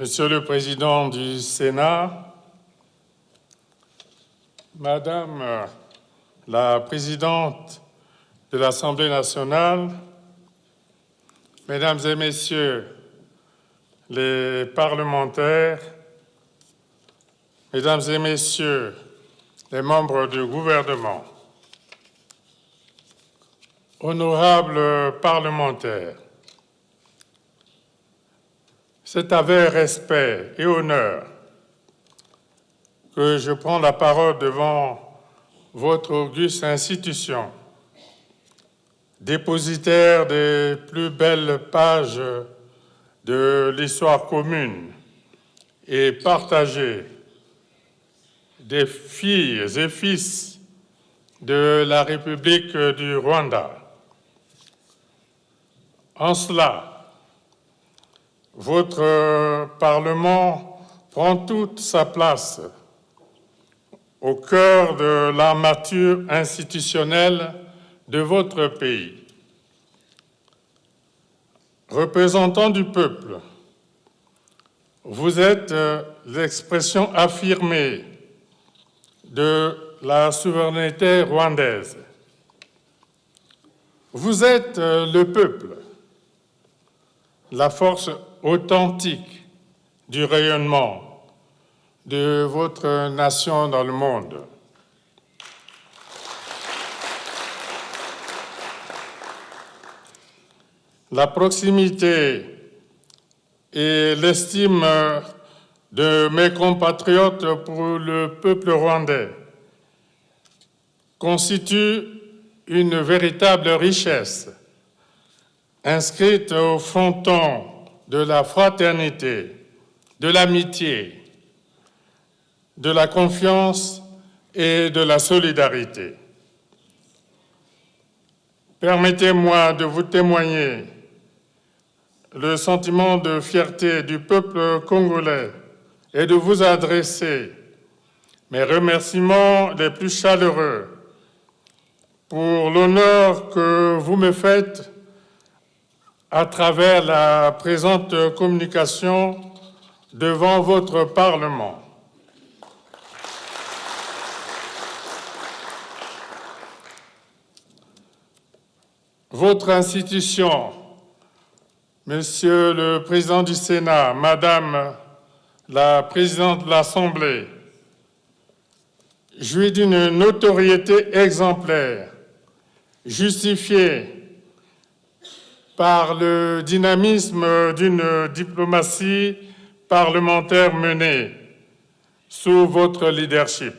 Monsieur le Président du Sénat, Madame la Présidente de l'Assemblée nationale, Mesdames et Messieurs les parlementaires, Mesdames et Messieurs les membres du gouvernement, honorables parlementaires, c'est avec respect et honneur que je prends la parole devant votre auguste institution, dépositaire des plus belles pages de l'histoire commune et partagée des filles et fils de la République du Rwanda. En cela, votre Parlement prend toute sa place au cœur de l'armature institutionnelle de votre pays. Représentant du peuple, vous êtes l'expression affirmée de la souveraineté rwandaise. Vous êtes le peuple, la force authentique du rayonnement de votre nation dans le monde. La proximité et l'estime de mes compatriotes pour le peuple rwandais constituent une véritable richesse inscrite au fronton de la fraternité, de l'amitié, de la confiance et de la solidarité. Permettez-moi de vous témoigner le sentiment de fierté du peuple congolais et de vous adresser mes remerciements les plus chaleureux pour l'honneur que vous me faites à travers la présente communication devant votre Parlement. Votre institution, Monsieur le Président du Sénat, Madame la Présidente de l'Assemblée, jouit d'une notoriété exemplaire, justifiée par le dynamisme d'une diplomatie parlementaire menée sous votre leadership.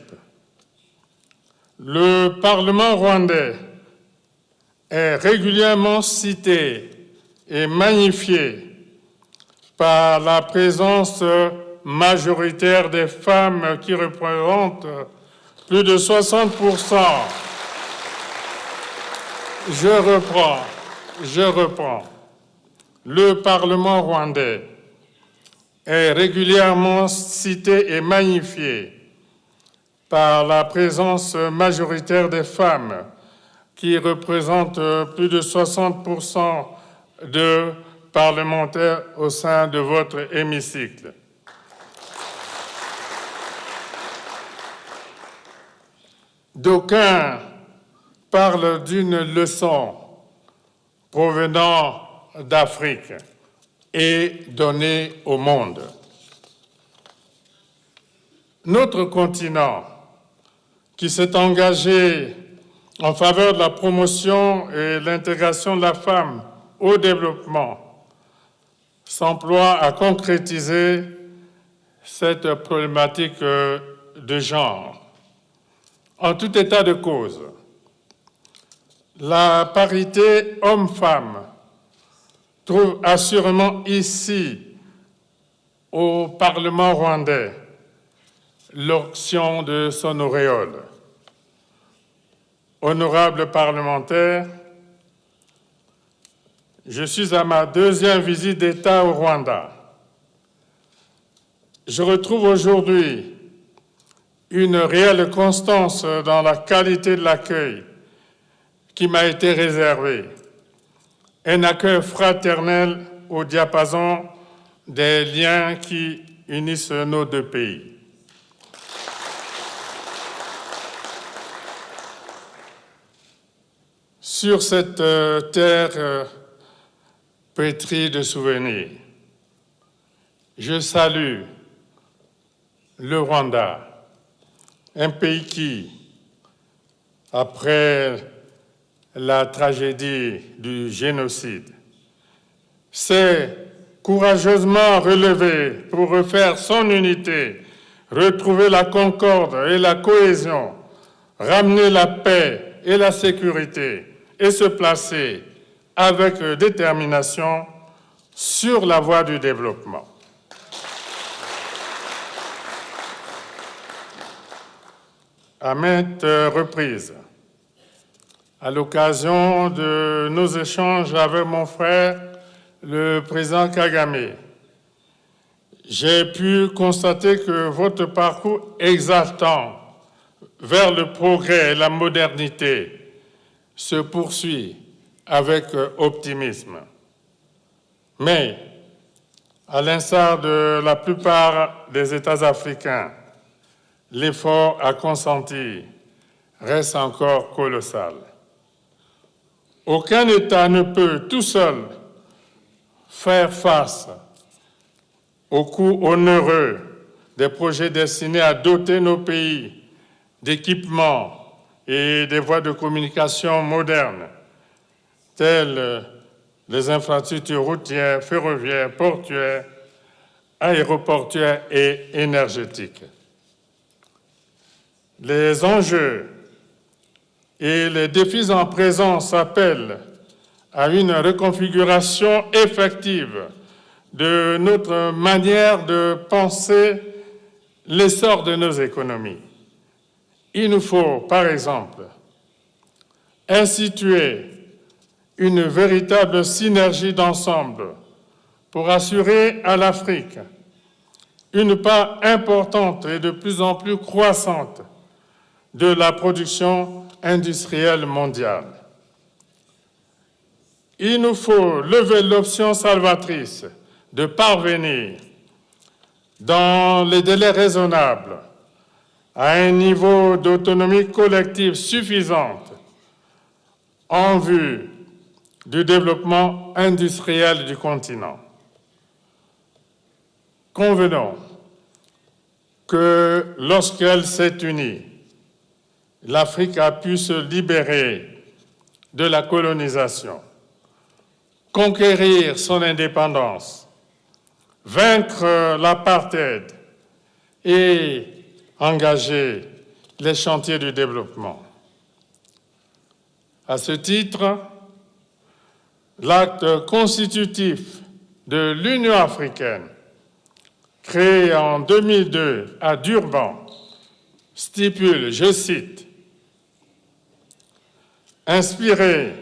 Le Parlement rwandais est régulièrement cité et magnifié par la présence majoritaire des femmes qui représentent plus de 60%. Je reprends. Le Parlement rwandais est régulièrement cité et magnifié par la présence majoritaire des femmes qui représentent plus de 60% de parlementaires au sein de votre hémicycle. D'aucuns parlent d'une leçon provenant d'Afrique et donnée au monde. Notre continent, qui s'est engagé en faveur de la promotion et l'intégration de la femme au développement, s'emploie à concrétiser cette problématique de genre. En tout état de cause, la parité homme-femme trouve assurément ici, au Parlement rwandais, l'onction de son auréole. Honorables parlementaires, je suis à ma deuxième visite d'État au Rwanda. Je retrouve aujourd'hui une réelle constance dans la qualité de l'accueil qui m'a été réservé, un accueil fraternel au diapason des liens qui unissent nos deux pays. Sur cette terre pétrie de souvenirs, je salue le Rwanda, un pays qui, après la tragédie du génocide, s'est courageusement relevé pour refaire son unité, retrouver la concorde et la cohésion, ramener la paix et la sécurité et se placer avec détermination sur la voie du développement. À maintes reprises, à l'occasion de nos échanges avec mon frère, le président Kagame, j'ai pu constater que votre parcours exaltant vers le progrès et la modernité se poursuit avec optimisme. Mais, à l'instar de la plupart des États africains, l'effort à consentir reste encore colossal. Aucun État ne peut tout seul faire face au coût onéreux des projets destinés à doter nos pays d'équipements et des voies de communication modernes, telles les infrastructures routières, ferroviaires, portuaires, aéroportuaires et énergétiques. Les enjeux et les défis en présence appellent à une reconfiguration effective de notre manière de penser l'essor de nos économies. Il nous faut, par exemple, instituer une véritable synergie d'ensemble pour assurer à l'Afrique une part importante et de plus en plus croissante de la production industrielle mondiale. Il nous faut lever l'option salvatrice de parvenir, dans les délais raisonnables, à un niveau d'autonomie collective suffisante en vue du développement industriel du continent. Convenons que lorsqu'elle s'est unie, l'Afrique a pu se libérer de la colonisation, conquérir son indépendance, vaincre l'apartheid et engager les chantiers du développement. À ce titre, l'acte constitutif de l'Union africaine, créé en 2002 à Durban, stipule, je cite, « Inspiré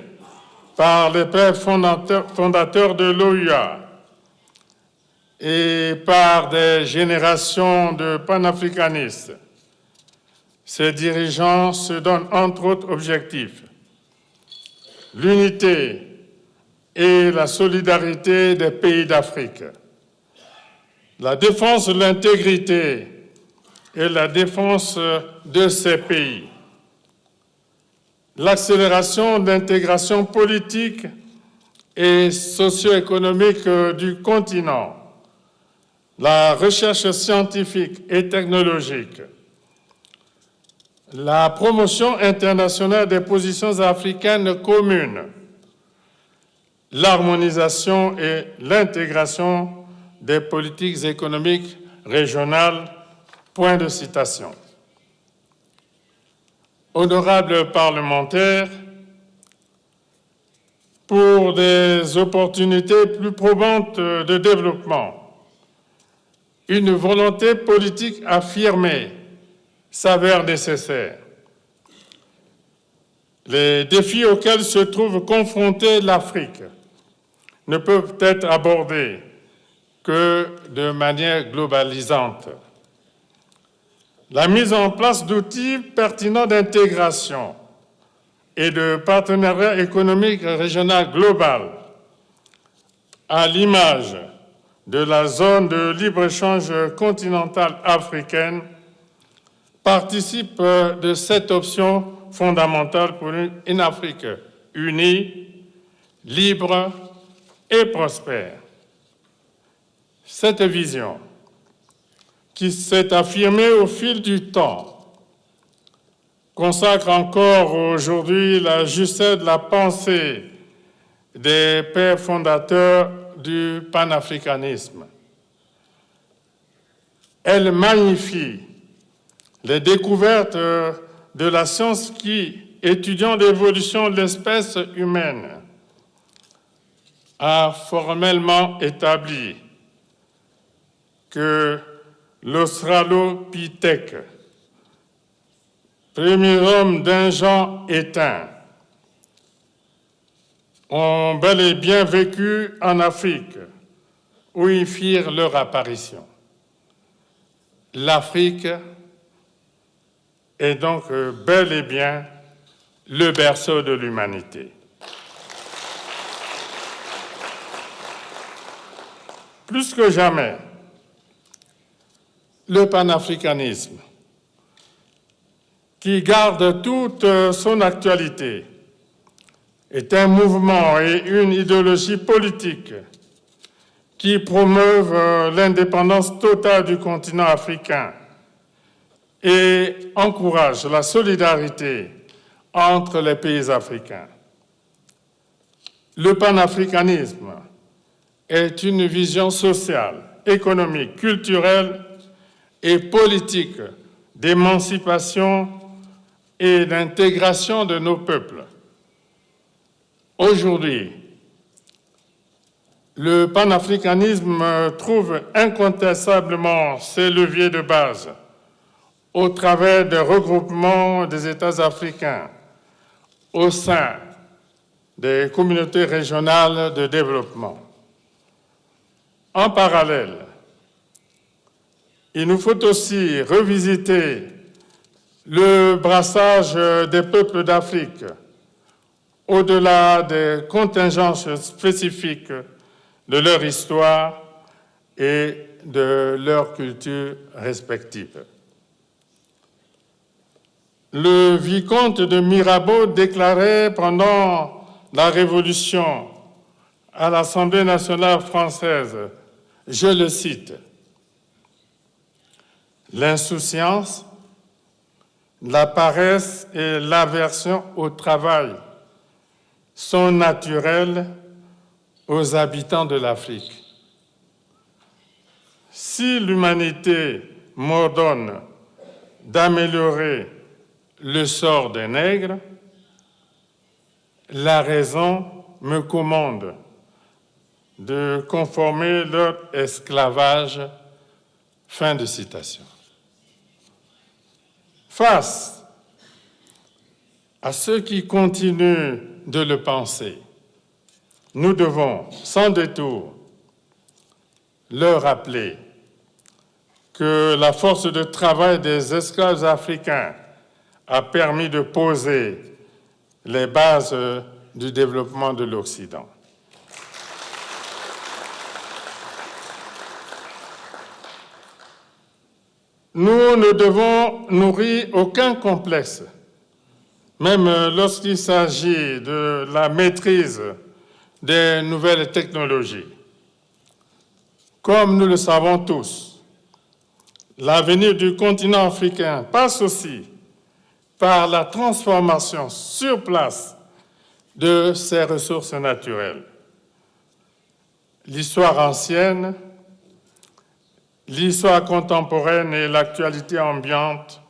par les pères fondateurs de l'OUA et par des générations de panafricanistes, ces dirigeants se donnent entre autres objectifs l'unité et la solidarité des pays d'Afrique, la défense de l'intégrité et la défense de ces pays, l'accélération de l'intégration politique et socio-économique du continent, la recherche scientifique et technologique, la promotion internationale des positions africaines communes, l'harmonisation et l'intégration des politiques économiques régionales. » Point de citation. Honorables parlementaires, pour des opportunités plus probantes de développement, une volonté politique affirmée s'avère nécessaire. Les défis auxquels se trouve confrontée l'Afrique ne peuvent être abordés que de manière globalisante. La mise en place d'outils pertinents d'intégration et de partenariat économique régional global, à l'image de la zone de libre-échange continentale africaine participe de cette option fondamentale pour une Afrique unie, libre et prospère. Cette vision, qui s'est affirmée au fil du temps, consacre encore aujourd'hui la justesse de la pensée des pères fondateurs du panafricanisme. Elle magnifie les découvertes de la science qui, étudiant l'évolution de l'espèce humaine, a formellement établi que l'Australopithèque, premier homme d'un genre éteint, ont bel et bien vécu en Afrique, où ils firent leur apparition. L'Afrique est donc bel et bien le berceau de l'humanité. Plus que jamais, le panafricanisme, qui garde toute son actualité, est un mouvement et une idéologie politique qui promeuvent l'indépendance totale du continent africain et encourage la solidarité entre les pays africains. Le panafricanisme est une vision sociale, économique, culturelle et politique d'émancipation et d'intégration de nos peuples. Aujourd'hui, le panafricanisme trouve incontestablement ses leviers de base au travers des regroupements des États africains au sein des communautés régionales de développement. En parallèle, il nous faut aussi revisiter le brassage des peuples d'Afrique au-delà des contingences spécifiques de leur histoire et de leur culture respective. Le vicomte de Mirabeau déclarait pendant la Révolution à l'Assemblée nationale française, je le cite, « L'insouciance, la paresse et l'aversion au travail sont naturelles aux habitants de l'Afrique. Si l'humanité m'ordonne d'améliorer le sort des nègres, la raison me commande de conformer leur esclavage. » Fin de citation. Face à ceux qui continuent de le penser, nous devons, sans détour, leur rappeler que la force de travail des esclaves africains a permis de poser les bases du développement de l'Occident. Nous ne devons nourrir aucun complexe, même lorsqu'il s'agit de la maîtrise des nouvelles technologies. Comme nous le savons tous, l'avenir du continent africain passe aussi par la transformation sur place de ses ressources naturelles. L'histoire ancienne, l'histoire contemporaine et l'actualité ambiante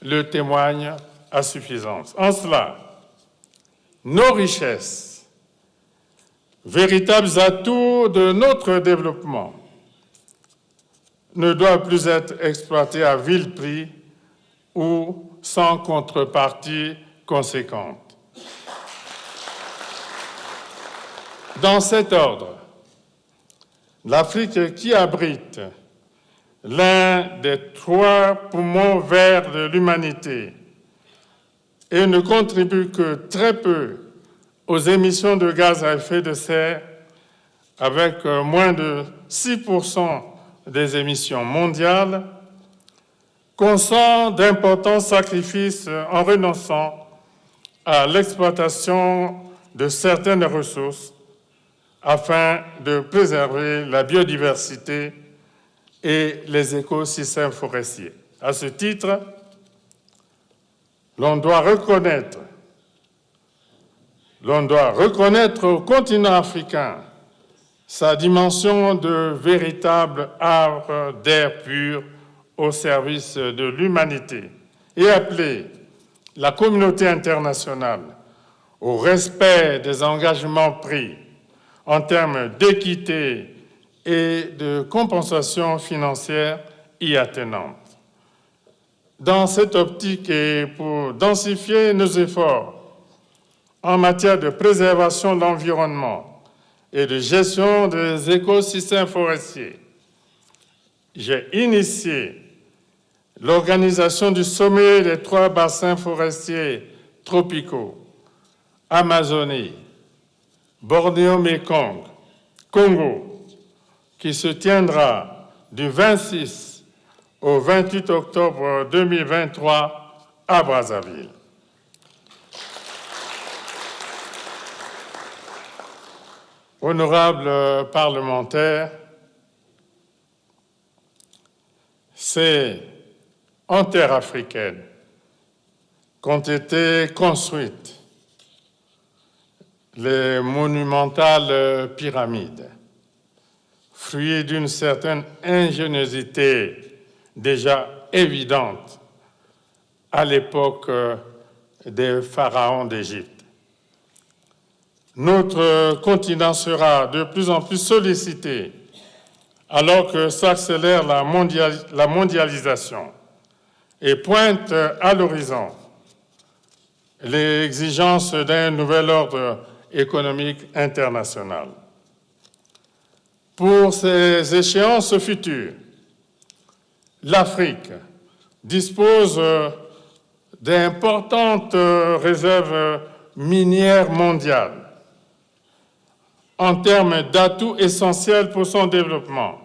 le témoignent à suffisance. En cela, nos richesses, véritables atouts de notre développement, ne doivent plus être exploitées à vil prix ou sans contrepartie conséquente. Dans cet ordre, l'Afrique qui abrite l'un des 3 poumons verts de l'humanité et ne contribue que très peu aux émissions de gaz à effet de serre, avec moins de 6% des émissions mondiales, consent d'importants sacrifices en renonçant à l'exploitation de certaines ressources afin de préserver la biodiversité et les écosystèmes forestiers. À ce titre, l'on doit reconnaître au continent africain sa dimension de véritable arbre d'air pur au service de l'humanité et appeler la communauté internationale au respect des engagements pris en termes d'équité et de compensation financière y attenante. Dans cette optique et pour densifier nos efforts en matière de préservation de l'environnement et de gestion des écosystèmes forestiers, j'ai initié l'organisation du sommet des 3 bassins forestiers tropicaux, Amazonie, Bornéo-Mékong, Congo, qui se tiendra du 26 au 28 octobre 2023 à Brazzaville. Honorables parlementaires, c'est en terre africaine qu'ont été construites les monumentales pyramides, fruits d'une certaine ingéniosité déjà évidente à l'époque des pharaons d'Égypte. Notre continent sera de plus en plus sollicité alors que s'accélère la mondialisation et pointe à l'horizon l'exigence d'un nouvel ordre économique international. Pour ces échéances futures, l'Afrique dispose d'importantes réserves minières mondiales en termes d'atouts essentiels pour son développement.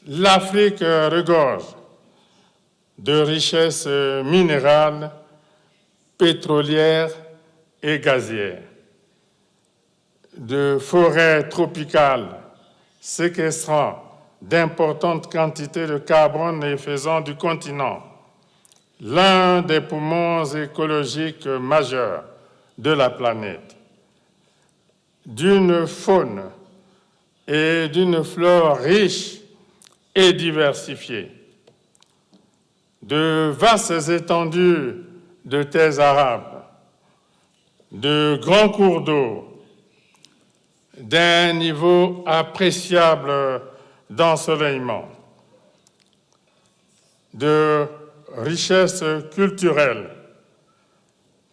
L'Afrique regorge de richesses minérales, pétrolières et gazières, de forêts tropicales séquestrant d'importantes quantités de carbone et faisant du continent l'un des poumons écologiques majeurs de la planète, d'une faune et d'une flore riches et diversifiées, de vastes étendues de terres arables, de grands cours d'eau, d'un niveau appréciable d'ensoleillement, de richesses culturelles,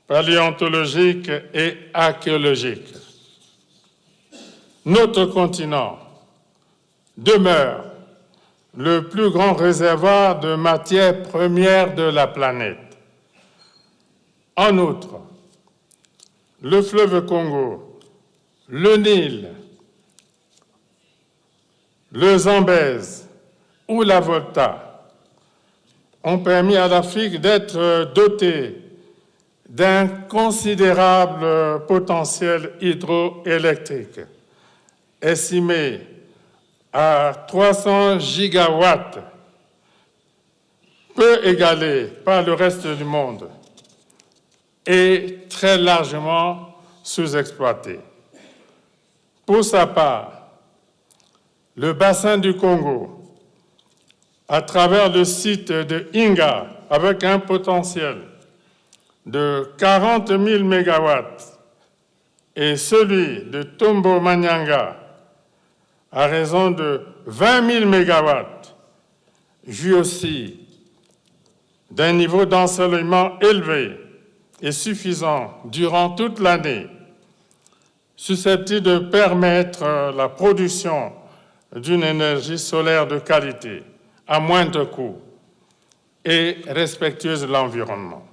paléontologiques et archéologiques. Notre continent demeure le plus grand réservoir de matières premières de la planète. En outre, le fleuve Congo, le Nil, le Zambèze ou la Volta ont permis à l'Afrique d'être dotée d'un considérable potentiel hydroélectrique, estimé à 300 gigawatts, peu égalé par le reste du monde et très largement sous-exploité. Pour sa part, le bassin du Congo, à travers le site de Inga, avec un potentiel de 40 000 mégawatts, et celui de Tombo-Manyanga, à raison de 20 000 mégawatts, jouit aussi d'un niveau d'ensoleillement élevé et suffisant durant toute l'année, susceptible de permettre la production d'une énergie solaire de qualité, à moindre coût et respectueuse de l'environnement.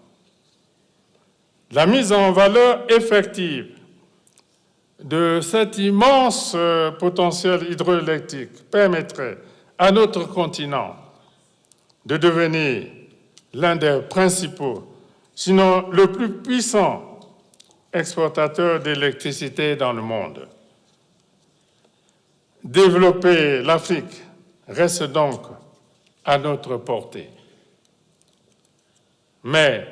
La mise en valeur effective de cet immense potentiel hydroélectrique permettrait à notre continent de devenir l'un des principaux, sinon le plus puissant exportateur d'électricité dans le monde. Développer l'Afrique reste donc à notre portée. Mais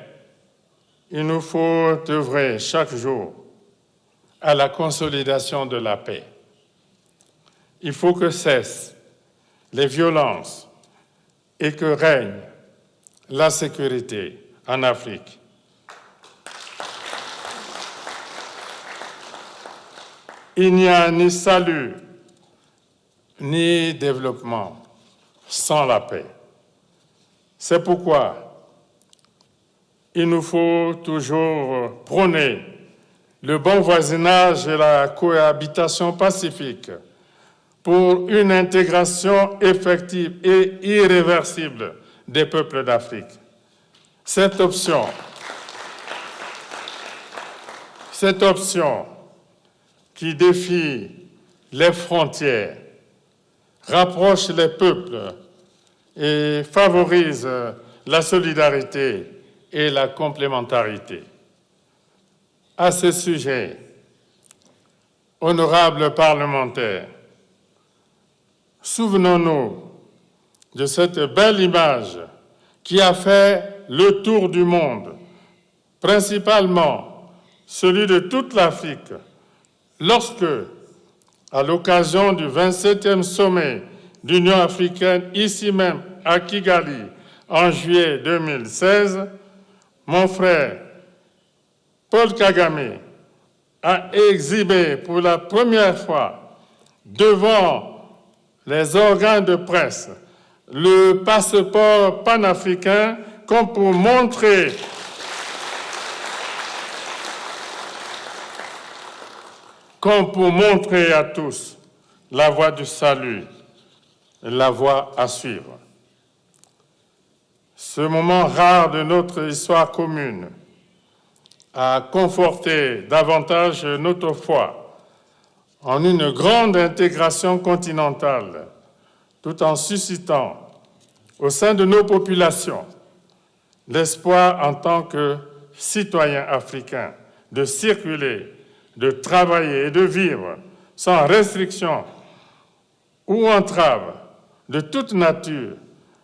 il nous faut œuvrer chaque jour à la consolidation de la paix. Il faut que cessent les violences et que règne la sécurité en Afrique. Il n'y a ni salut ni développement sans la paix. C'est pourquoi il nous faut toujours prôner le bon voisinage et la cohabitation pacifique pour une intégration effective et irréversible des peuples d'Afrique. Cette option qui défie les frontières, rapproche les peuples et favorise la solidarité et la complémentarité. À ce sujet, honorables parlementaires, souvenons-nous de cette belle image qui a fait le tour du monde, principalement celui de toute l'Afrique, lorsque, à l'occasion du 27e sommet d'Union africaine, ici même à Kigali, en juillet 2016, mon frère Paul Kagame a exhibé pour la première fois devant les organes de presse le passeport panafricain comme pour montrer à tous la voie du salut, la voie à suivre. Ce moment rare de notre histoire commune a conforté davantage notre foi en une grande intégration continentale, tout en suscitant au sein de nos populations l'espoir en tant que citoyens africains de circuler, de travailler et de vivre sans restriction ou entrave de toute nature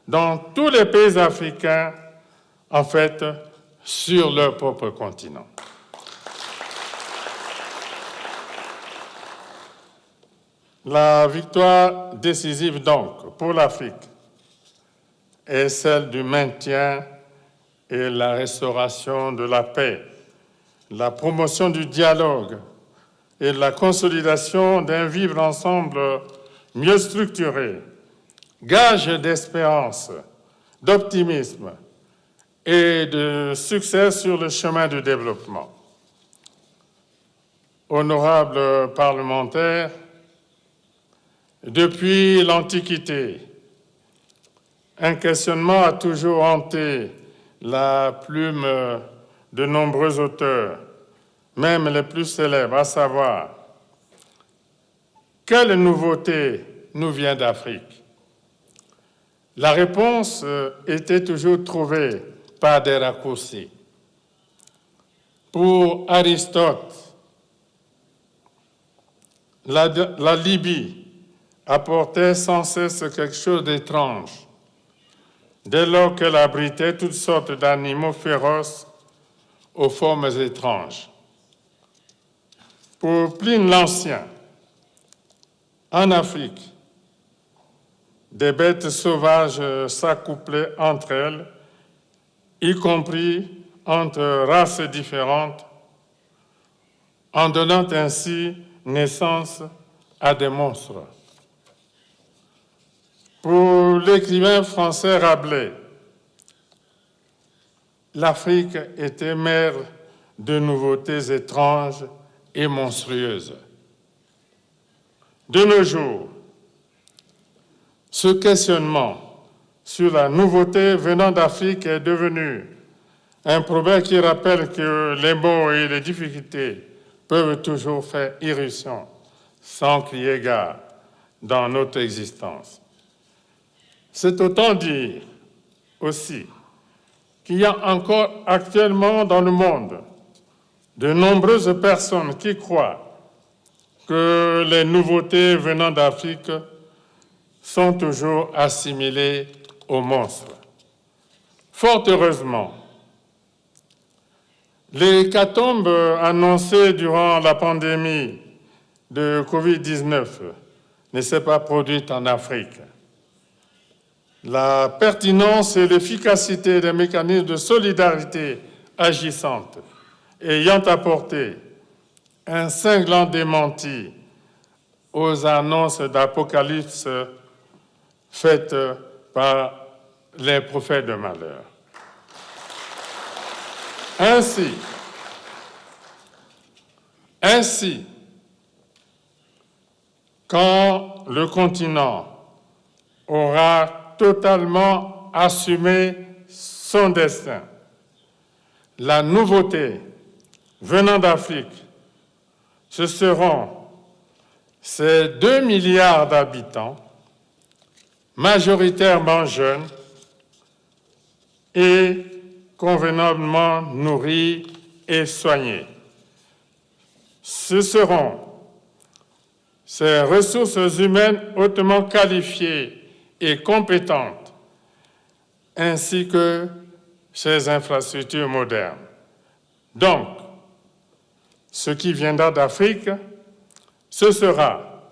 dans tous les pays africains, en fait, sur leur propre continent. La victoire décisive donc pour l'Afrique est celle du maintien et la restauration de la paix, la promotion du dialogue et la consolidation d'un vivre ensemble mieux structuré, gage d'espérance, d'optimisme et de succès sur le chemin du développement. Honorables parlementaires, depuis l'Antiquité, un questionnement a toujours hanté la plume de nombreux auteurs, même les plus célèbres, à savoir quelle nouveauté nous vient d'Afrique? La réponse était toujours trouvée par des raccourcis. Pour Aristote, la Libye apportait sans cesse quelque chose d'étrange, dès lors qu'elle abritait toutes sortes d'animaux féroces aux formes étranges. Pour Pline l'Ancien, en Afrique, des bêtes sauvages s'accouplaient entre elles, y compris entre races différentes, en donnant ainsi naissance à des monstres. Pour l'écrivain français Rabelais, l'Afrique était mère de nouveautés étranges et monstrueuses. De nos jours, ce questionnement sur la nouveauté venant d'Afrique est devenu un proverbe qui rappelle que les maux et les difficultés peuvent toujours faire irruption sans crier gare dans notre existence. C'est autant dire aussi qu'il y a encore actuellement dans le monde de nombreuses personnes qui croient que les nouveautés venant d'Afrique sont toujours assimilées aux monstres. Fort heureusement, l'hécatombe annoncée durant la pandémie de Covid-19 ne s'est pas produite en Afrique. La pertinence et l'efficacité des mécanismes de solidarité agissantes ayant apporté un cinglant démenti aux annonces d'apocalypse faites par les prophètes de malheur. Ainsi, quand le continent aura totalement assumé son destin, la nouveauté venant d'Afrique, ce seront ces 2 milliards d'habitants, majoritairement jeunes et convenablement nourris et soignés. Ce seront ces ressources humaines hautement qualifiées et compétentes, ainsi que ces infrastructures modernes. Donc, ce qui viendra d'Afrique, ce sera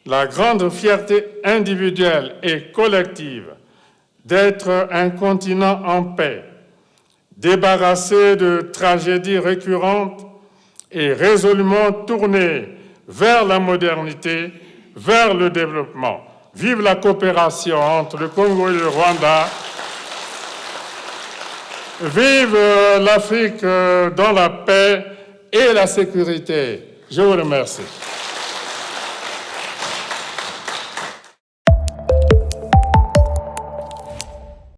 la grande fierté individuelle et collective d'être un continent en paix, débarrassé de tragédies récurrentes et résolument tourné vers la modernité, vers le développement. Vive la coopération entre le Congo et le Rwanda. Vive l'Afrique dans la paix et la sécurité. Je vous remercie.